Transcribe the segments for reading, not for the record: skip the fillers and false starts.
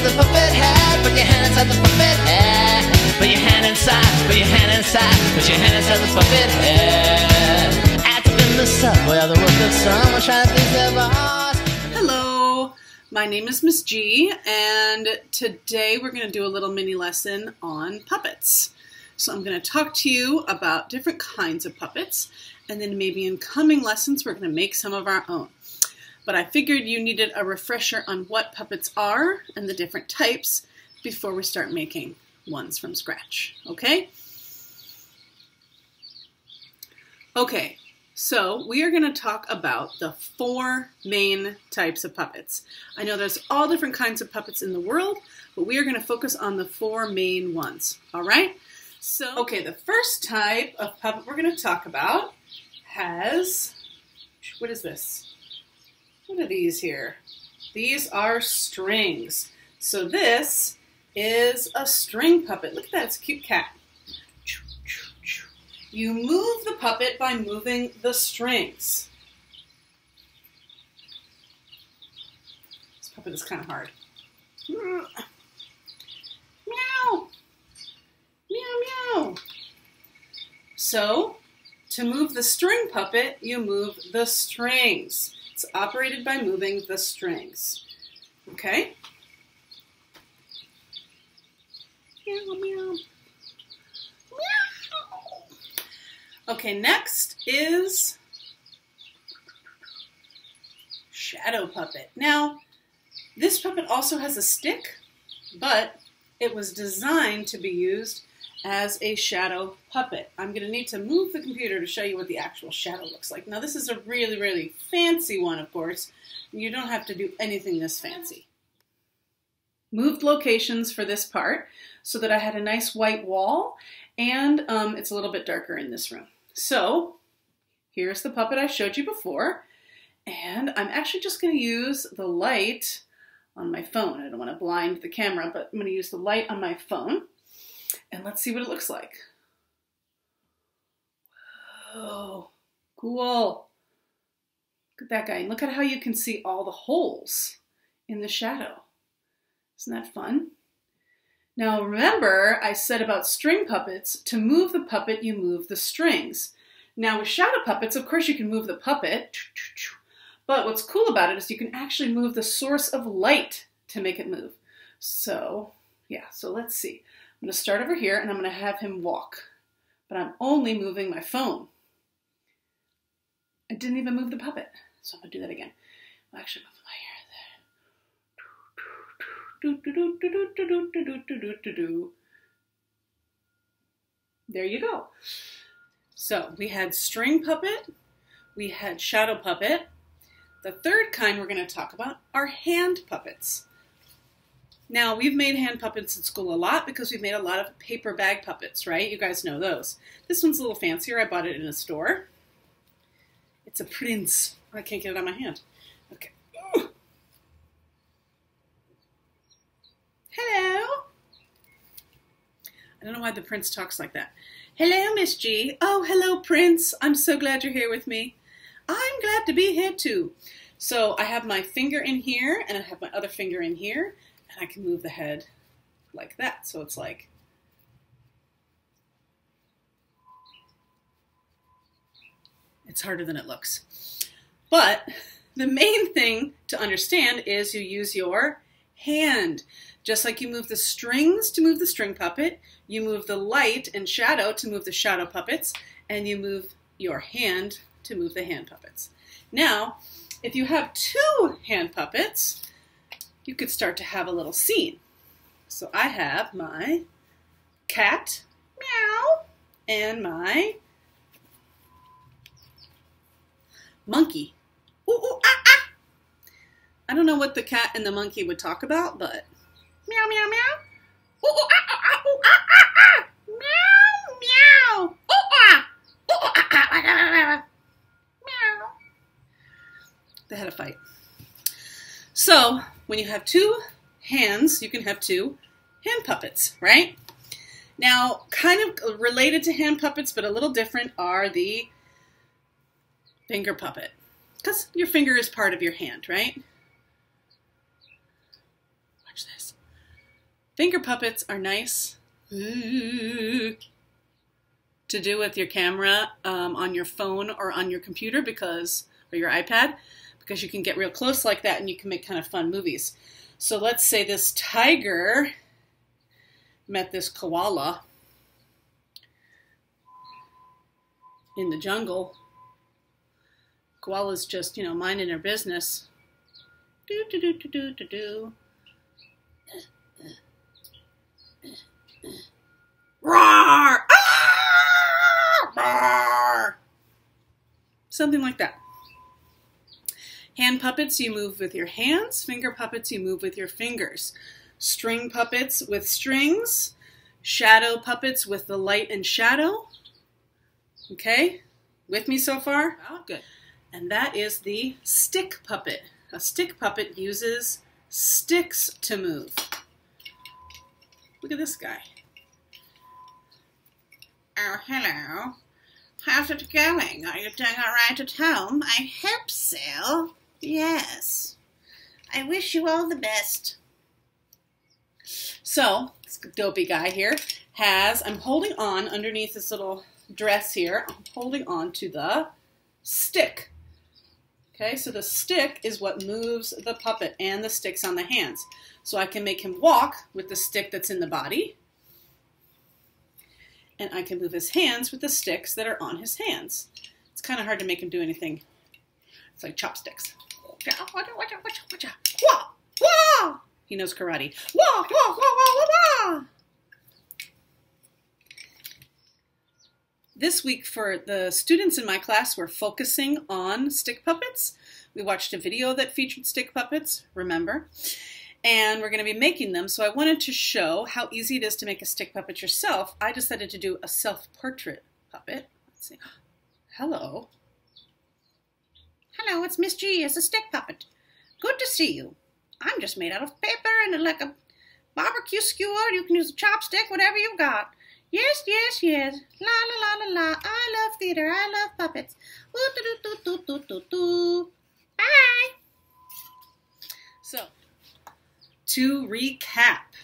inside the puppet head. Put your hand inside the puppet head. Put your hand inside, put your hand inside, put your hand inside the puppet head. Active in the subway of the world of someone trying to think of us. Hello, my name is Miss G, and today we're going to do a little mini lesson on puppets. So I'm going to talk to you about different kinds of puppets, and then maybe in coming lessons we're going to make some of our own. But I figured you needed a refresher on what puppets are and the different types before we start making ones from scratch, okay? Okay, so we are going to talk about the 4 main types of puppets. I know there's all different kinds of puppets in the world, but we are going to focus on the 4 main ones, all right? So, okay, the first type of puppet we're going to talk about has, what is this? What are these here? These are strings. So this is a string puppet. Look at that, it's a cute cat. You move the puppet by moving the strings. This puppet is kind of hard. Meow. Meow, meow. So, to move the string puppet, you move the strings. It's operated by moving the strings. Okay? Meow, meow. Meow. Okay, next is shadow puppet. Now, this puppet also has a stick, but it was designed to be used as a shadow puppet. I'm going to need to move the computer to show you what the actual shadow looks like. Now this is a really, really fancy one, of course. You don't have to do anything this fancy. Moved locations for this part so that I had a nice white wall, and it's a little bit darker in this room. So here's the puppet I showed you before, and I'm actually just going to use the light on my phone. I don't want to blind the camera, but I'm going to use the light on my phone. And let's see what it looks like. Whoa, cool. Look at that guy. And look at how you can see all the holes in the shadow. Isn't that fun? Now remember, I said about string puppets, to move the puppet, you move the strings. Now with shadow puppets, of course you can move the puppet, but what's cool about it is you can actually move the source of light to make it move. So, yeah, so let's see. I'm going to start over here and I'm going to have him walk, but I'm only moving my phone. I didn't even move the puppet, so I'm going to do that again. I'll actually move my hair there. There you go. So we had string puppet, we had shadow puppet. The third kind we're going to talk about are hand puppets. Now, we've made hand puppets in school a lot because we've made a lot of paper bag puppets, right? You guys know those. This one's a little fancier. I bought it in a store. It's a prince. I can't get it on my hand. Okay. Ooh. Hello. I don't know why the prince talks like that. Hello, Miss G. Oh, hello, Prince. I'm so glad you're here with me. I'm glad to be here, too. So I have my finger in here, and I have my other finger in here. And I can move the head like that. So it's like, it's harder than it looks. But the main thing to understand is you use your hand. Just like you move the strings to move the string puppet, you move the light and shadow to move the shadow puppets, and you move your hand to move the hand puppets. Now, if you have 2 hand puppets, you could start to have a little scene. So I have my cat, meow, and my monkey. Ooh, ooh, ah, ah. I don't know what the cat and the monkey would talk about, but meow, meow, meow. Ooh, ooh, ah, ah, ah, ooh, ah, ah, ah. Meow, meow. Ooh, ah. Ooh, ah, ah, ah, ah, ah. Meow. They had a fight. So, when you have 2 hands, you can have 2 hand puppets, right? Now, kind of related to hand puppets, but a little different, are the finger puppet. Because your finger is part of your hand, right? Watch this. Finger puppets are nice to do with your camera on your phone or on your computer or your iPad, because you can get real close like that and you can make kind of fun movies. So let's say this tiger met this koala in the jungle. Koala's just, minding their business. Do, do, do, do, do, do, do. Roar! Ah! Roar! Something like that. Hand puppets you move with your hands. Finger puppets you move with your fingers. String puppets with strings. Shadow puppets with the light and shadow. Okay? With me so far? Oh, good. And that is the stick puppet. A stick puppet uses sticks to move. Look at this guy. Oh, hello. How's it going? Are you doing all right at home? I hope so. Yes. I wish you all the best. So, this dopey guy here I'm holding on underneath this little dress here. I'm holding on to the stick. Okay, so the stick is what moves the puppet and the sticks on the hands. So I can make him walk with the stick that's in the body. And I can move his hands with the sticks that are on his hands. It's kind of hard to make him do anything. It's like chopsticks. He knows karate. This week for the students in my class, we're focusing on stick puppets. We watched a video that featured stick puppets, remember? And we're going to be making them, so I wanted to show how easy it is to make a stick puppet yourself. I decided to do a self-portrait puppet. Let's see. Hello. Hello, it's Miss G as a stick puppet. Good to see you. I'm just made out of paper and like a barbecue skewer. You can use a chopstick, whatever you've got. Yes, yes, yes. La, la, la, la, la. I love theater. I love puppets. Ooh, bye. So, to recap,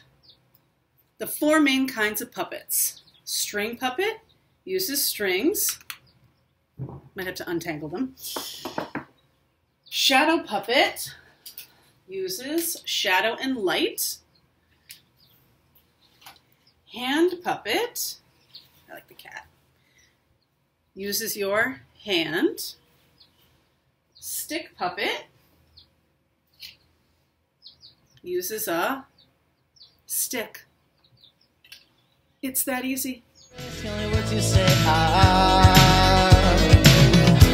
the 4 main kinds of puppets. String puppet uses strings. Might have to untangle them. Shadow puppet uses shadow and light. Hand puppet, I like the cat, uses your hand. Stick puppet uses a stick. It's that easy. It's the only words you say are.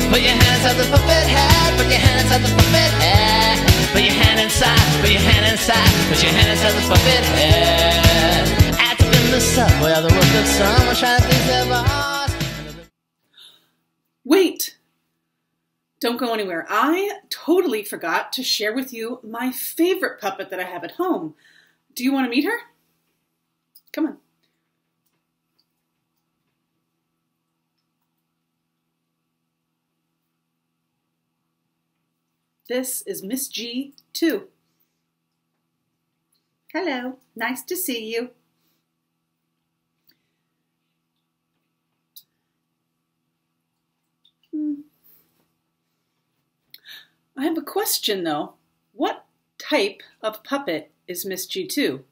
Put your hands on the puppet head, put your hands on the puppet head. Put your hand inside, put your hand inside, put your hand inside the puppet head. In the subway, or the work of someone trying to please their boss. Wait! Don't go anywhere. I totally forgot to share with you my favorite puppet that I have at home. Do you want to meet her? Come on. This is Miss G, too. Hello. Nice to see you. I have a question, though. What type of puppet is Miss G2?